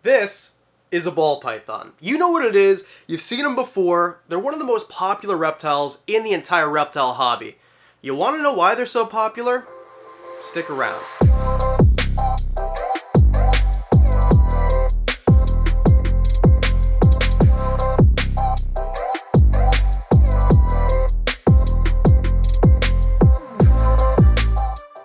This is a ball python. You know what it is, you've seen them before, they're one of the most popular reptiles in the entire reptile hobby. You want to know why they're so popular? Stick around.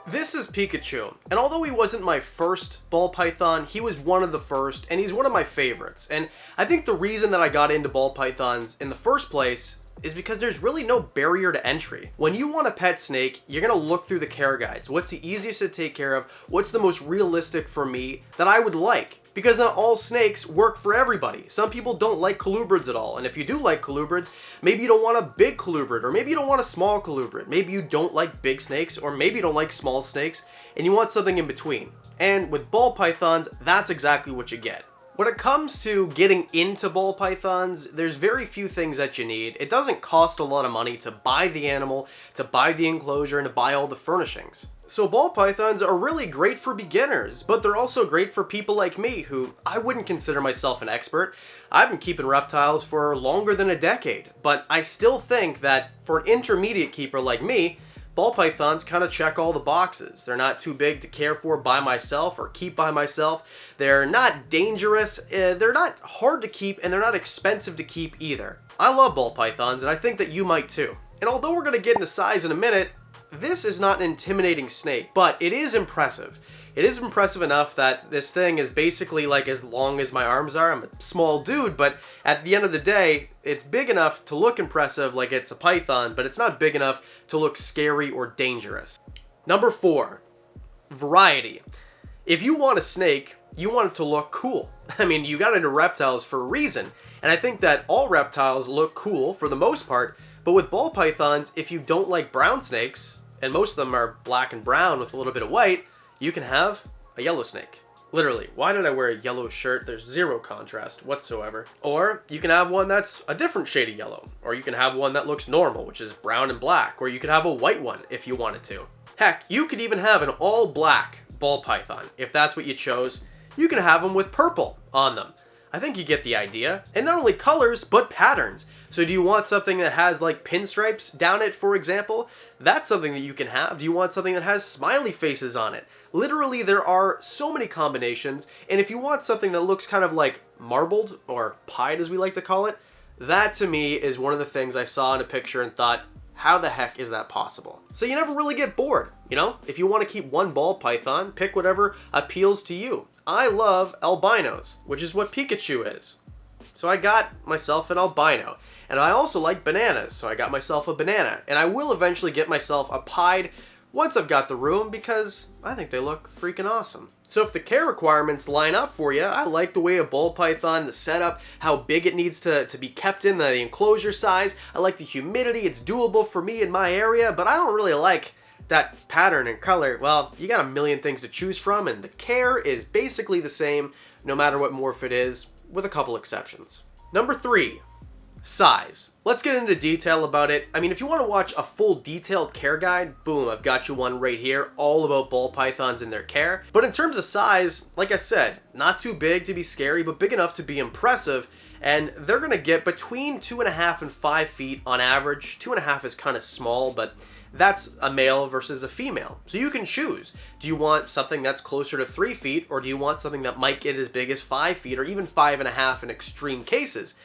This is Pikachu, and although he wasn't my first ball python, he was one of the first, and he's one of my favorites. And I think the reason that I got into ball pythons in the first place is because there's really no barrier to entry. When you want a pet snake, you're gonna look through the care guides. What's the easiest to take care of? What's the most realistic for me that I would like? Because not all snakes work for everybody. Some people don't like colubrids at all, and if you do like colubrids, maybe you don't want a big colubrid, or maybe you don't want a small colubrid. Maybe you don't like big snakes, or maybe you don't like small snakes, and you want something in between. And with ball pythons, that's exactly what you get. When it comes to getting into ball pythons, there's very few things that you need. It doesn't cost a lot of money to buy the animal, to buy the enclosure, and to buy all the furnishings. So ball pythons are really great for beginners, but they're also great for people like me who I wouldn't consider myself an expert. I've been keeping reptiles for longer than a decade, but I still think that for an intermediate keeper like me, ball pythons kind of check all the boxes. They're not too big to care for by myself or keep by myself. They're not dangerous, they're not hard to keep, and they're not expensive to keep either. I love ball pythons, and I think that you might too. And although we're going to get into size in a minute, this is not an intimidating snake, but it is impressive. It is impressive enough that this thing is basically like as long as my arms are. I'm a small dude, but at the end of the day, it's big enough to look impressive like it's a python, but it's not big enough to look scary or dangerous. Number 4, variety. If you want a snake, you want it to look cool. I mean, you got into reptiles for a reason, and I think that all reptiles look cool for the most part, but with ball pythons, if you don't like brown snakes, and most of them are black and brown with a little bit of white, you can have a yellow snake. Literally, why did I wear a yellow shirt? There's zero contrast whatsoever. Or you can have one that's a different shade of yellow. Or you can have one that looks normal, which is brown and black. Or you could have a white one if you wanted to. Heck, you could even have an all black ball python. If that's what you chose, you can have them with purple on them. I think you get the idea. And not only colors, but patterns. So do you want something that has like pinstripes down it, for example? That's something that you can have. Do you want something that has smiley faces on it? Literally, there are so many combinations, and if you want something that looks kind of like marbled, or pied as we like to call it, that to me is one of the things I saw in a picture and thought, how the heck is that possible? So you never really get bored, you know? If you want to keep one ball python, pick whatever appeals to you. I love albinos, which is what Pikachu is. So I got myself an albino. And I also like bananas, so I got myself a banana. And I will eventually get myself a pied once I've got the room, because I think they look freaking awesome. So if the care requirements line up for you, I like the way a ball python, the setup, how big it needs to be kept in, the enclosure size. I like the humidity, it's doable for me in my area, but I don't really like that pattern and color. Well, you got a million things to choose from, and the care is basically the same no matter what morph it is, with a couple exceptions. Number 3. Size. Let's get into detail about it. I mean, if you want to watch a full detailed care guide, boom, I've got you one right here, all about ball pythons and their care. But in terms of size, like I said, not too big to be scary, but big enough to be impressive. And they're going to get between 2.5 and 5 feet on average. 2.5 is kind of small, but that's a male versus a female. So you can choose. Do you want something that's closer to 3 feet, or do you want something that might get as big as 5 feet, or even 5.5 in extreme cases?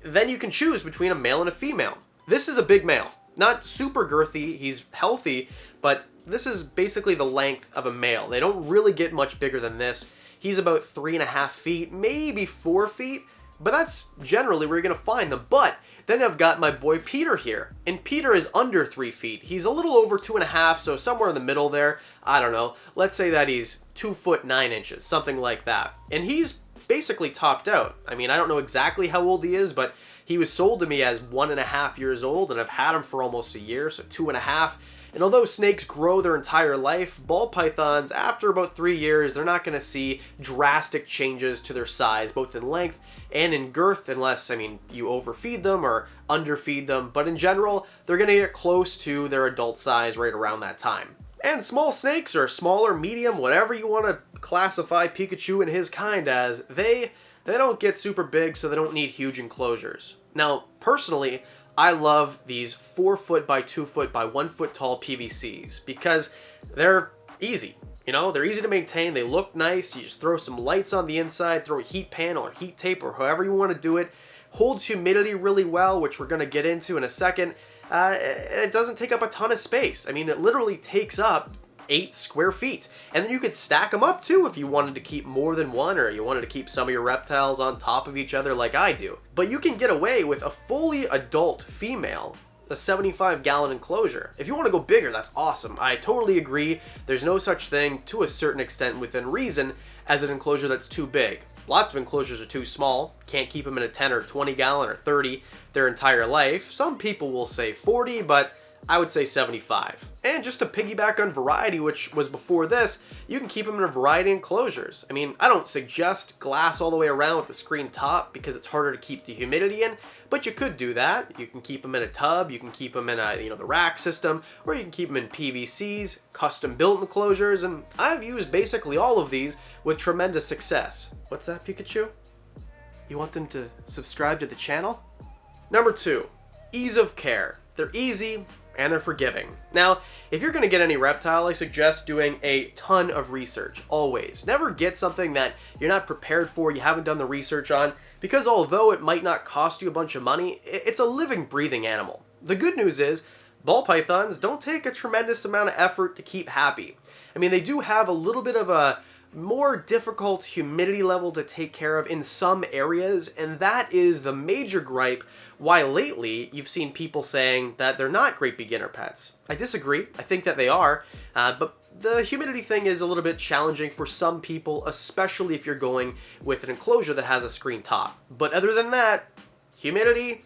Then you can choose between a male and a female. This is a big male. Not super girthy, he's healthy, but this is basically the length of a male. They don't really get much bigger than this. He's about 3.5 feet, maybe 4 feet, but that's generally where you're gonna find them. But then I've got my boy Peter here, and Peter is under 3 feet. He's a little over 2.5, so somewhere in the middle there. I don't know. Let's say that he's 2 foot 9 inches, something like that. And he's basically topped out. I mean, I don't know exactly how old he is, but he was sold to me as 1.5 years old, and I've had him for almost a year, so 2.5. And although snakes grow their entire life, ball pythons, after about 3 years, they're not going to see drastic changes to their size, both in length and in girth, unless, I mean, you overfeed them or underfeed them. But in general, they're going to get close to their adult size right around that time. And small snakes, or smaller, medium, whatever you want to classify Pikachu and his kind as, they don't get super big, so they don't need huge enclosures. Now, personally, I love these 4 foot by 2 foot by 1 foot tall PVCs because they're easy. You know, they're easy to maintain, they look nice, you just throw some lights on the inside, throw a heat panel or heat tape or however you want to do it. Holds humidity really well, which we're going to get into in a second. It doesn't take up a ton of space. I mean, it literally takes up 8 square feet. And then you could stack them up too if you wanted to keep more than one, or you wanted to keep some of your reptiles on top of each other like I do. But you can get away with a fully adult female, a 75-gallon enclosure. If you want to go bigger, that's awesome. I totally agree. There's no such thing, to a certain extent within reason, as an enclosure that's too big. Lots of enclosures are too small. Can't keep them in a 10 or 20 gallon or 30 their entire life. Some people will say 40, but I would say 75. And just to piggyback on variety, which was before this, you can keep them in a variety of enclosures. I mean, I don't suggest glass all the way around with the screen top because it's harder to keep the humidity in, but you could do that. You can keep them in a tub, you can keep them in a, the rack system, or you can keep them in PVCs, custom built enclosures, and I've used basically all of these with tremendous success. What's that, Pikachu? You want them to subscribe to the channel? Number 2, ease of care. They're easy and they're forgiving. Now, if you're gonna get any reptile, I suggest doing a ton of research, always. Never get something that you're not prepared for, you haven't done the research on, because although it might not cost you a bunch of money, it's a living, breathing animal. The good news is, ball pythons don't take a tremendous amount of effort to keep happy. I mean, they do have a little bit of a more difficult humidity level to take care of in some areas, and that is the major gripe why lately you've seen people saying that they're not great beginner pets. I disagree. I think that they are, but the humidity thing is a little bit challenging for some people, especially if you're going with an enclosure that has a screen top. But other than that, humidity,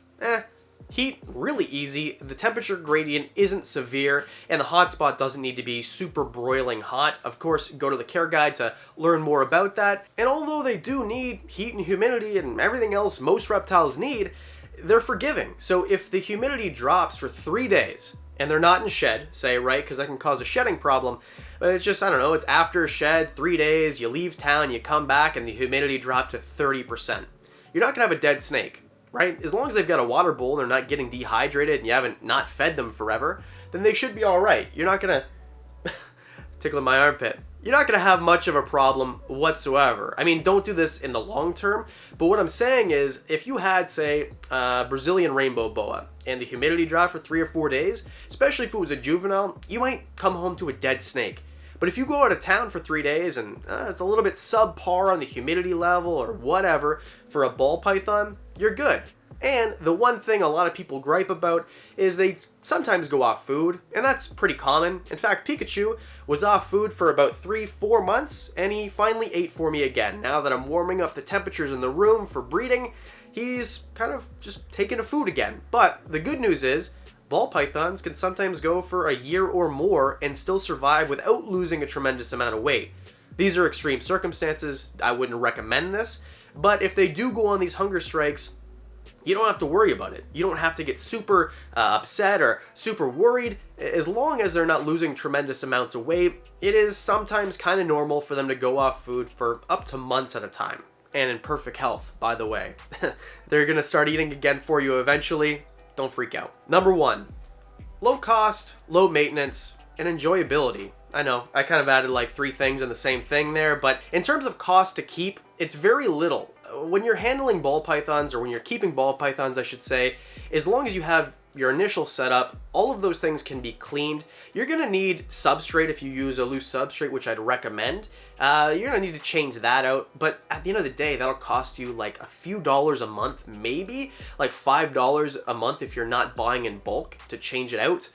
heat, really easy. The temperature gradient isn't severe, and the hotspot doesn't need to be super broiling hot. Of course, go to the care guide to learn more about that. And although they do need heat and humidity and everything else most reptiles need, they're forgiving. So if the humidity drops for 3 days, and they're not in shed, say, right, because that can cause a shedding problem, but it's just, I don't know, it's after shed, 3 days, you leave town, you come back, and the humidity dropped to 30%. You're not going to have a dead snake, right? As long as they've got a water bowl and they're not getting dehydrated and you haven't not fed them forever, then they should be all right. You're not going to tickle my armpit. You're not going to have much of a problem whatsoever. I mean, don't do this in the long term, but what I'm saying is, if you had, say, a Brazilian rainbow boa, and the humidity dropped for 3 or 4 days, especially if it was a juvenile, you might come home to a dead snake. But if you go out of town for 3 days and it's a little bit subpar on the humidity level or whatever for a ball python, you're good. And the one thing a lot of people gripe about is they sometimes go off food, and that's pretty common. In fact, Pikachu was off food for about 3-4 months, and he finally ate for me again. Now that I'm warming up the temperatures in the room for breeding, he's kind of just taking to food again. But the good news is, ball pythons can sometimes go for a year or more and still survive without losing a tremendous amount of weight. These are extreme circumstances. I wouldn't recommend this, but if they do go on these hunger strikes, you don't have to worry about it. You don't have to get super upset or super worried. As long as they're not losing tremendous amounts of weight, it is sometimes kind of normal for them to go off food for up to months at a time. And in perfect health, by the way. They're going to start eating again for you eventually. Don't freak out. Number 1, low cost, low maintenance, and enjoyability. I know, I kind of added like 3 things in the same thing there, but in terms of cost to keep, it's very little. When you're handling ball pythons, or when you're keeping ball pythons, I should say, as long as you have your initial setup, all of those things can be cleaned. You're going to need substrate if you use a loose substrate, which I'd recommend. You're going to need to change that out, but at the end of the day, that'll cost you like a few dollars a month, maybe like $5 a month if you're not buying in bulk to change it out.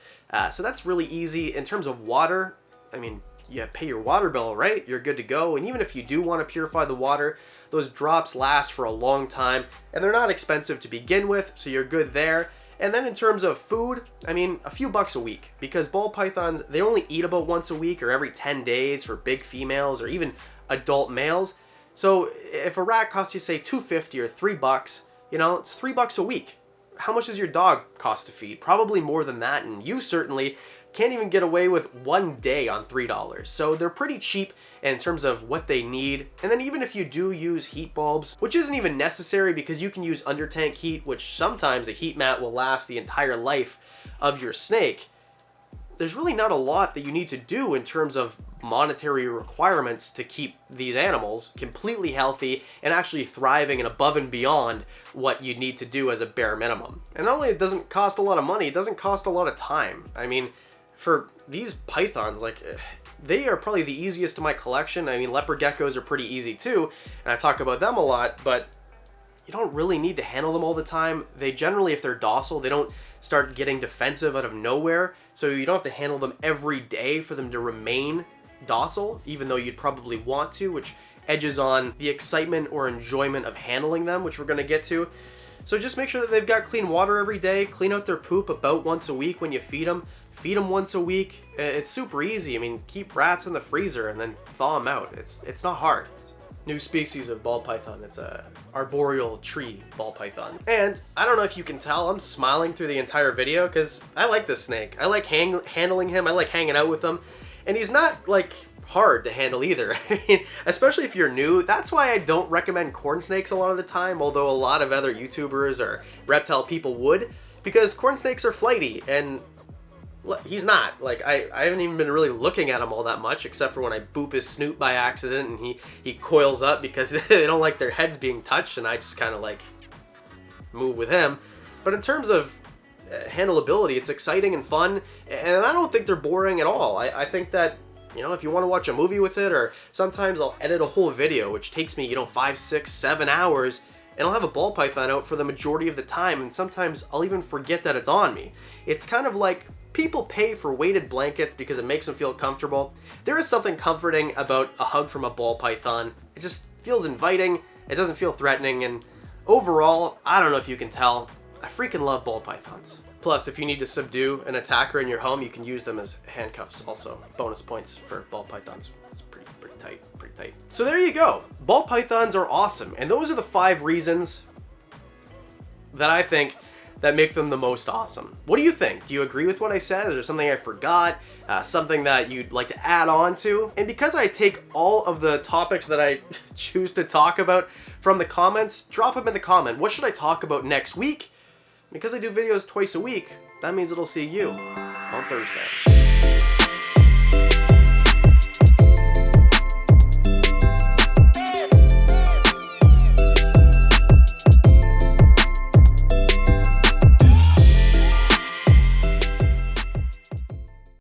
So that's really easy. In terms of water, I mean, you pay your water bill, right? You're good to go. And even if you do want to purify the water, those drops last for a long time, and they're not expensive to begin with, so you're good there. And then in terms of food, I mean, a few bucks a week, because ball pythons, they only eat about once a week or every 10 days for big females or even adult males. So if a rat costs you, say, $2.50 or $3, it's $3 a week. How much does your dog cost to feed? Probably more than that, and you certainly can't even get away with 1 day on $3. So they're pretty cheap in terms of what they need. And then even if you do use heat bulbs, which isn't even necessary because you can use under tank heat, which sometimes a heat mat will last the entire life of your snake, there's really not a lot that you need to do in terms of monetary requirements to keep these animals completely healthy and actually thriving and above and beyond what you need to do as a bare minimum. And not only it doesn't cost a lot of money, it doesn't cost a lot of time. I mean, for these pythons, like, they are probably the easiest in my collection. I mean, leopard geckos are pretty easy too, and I talk about them a lot, but you don't really need to handle them all the time. They generally, if they're docile, they don't start getting defensive out of nowhere, so you don't have to handle them every day for them to remain docile, even though you'd probably want to, which edges on the excitement or enjoyment of handling them, which we're going to get to. So just make sure that they've got clean water every day, clean out their poop about once a week when you feed them once a week. It's super easy. I mean, keep rats in the freezer and then thaw them out. It's not hard. New species of ball python. It's a arboreal tree ball python. And I don't know if you can tell, I'm smiling through the entire video because I like this snake. I like handling him. I like hanging out with him. And he's not like hard to handle either. I mean, especially if you're new. That's why I don't recommend corn snakes a lot of the time, although a lot of other YouTubers or reptile people would, because corn snakes are flighty, and he's not. Like, I haven't even been really looking at him all that much, except for when I boop his snoot by accident and he coils up because they don't like their heads being touched, and I just kind of like move with him. But in terms of handleability, it's exciting and fun, and I don't think they're boring at all. I think that, you know, if you want to watch a movie with it, or sometimes I'll edit a whole video, which takes me, 5, 6, 7 hours, and I'll have a ball python out for the majority of the time, and sometimes I'll even forget that it's on me. It's kind of like people pay for weighted blankets because it makes them feel comfortable. There is something comforting about a hug from a ball python. It just feels inviting, it doesn't feel threatening, and overall, I don't know if you can tell, I freaking love ball pythons. Plus, if you need to subdue an attacker in your home, you can use them as handcuffs also. Bonus points for ball pythons. It's pretty tight. So there you go. Ball pythons are awesome, and those are the 5 reasons that I think that make them the most awesome. What do you think? Do you agree with what I said? Is there something I forgot? Something that you'd like to add on to? And because I take all of the topics that I choose to talk about from the comments, drop them in the comment. What should I talk about next week? Because I do videos twice a week, that means it'll see you on Thursday.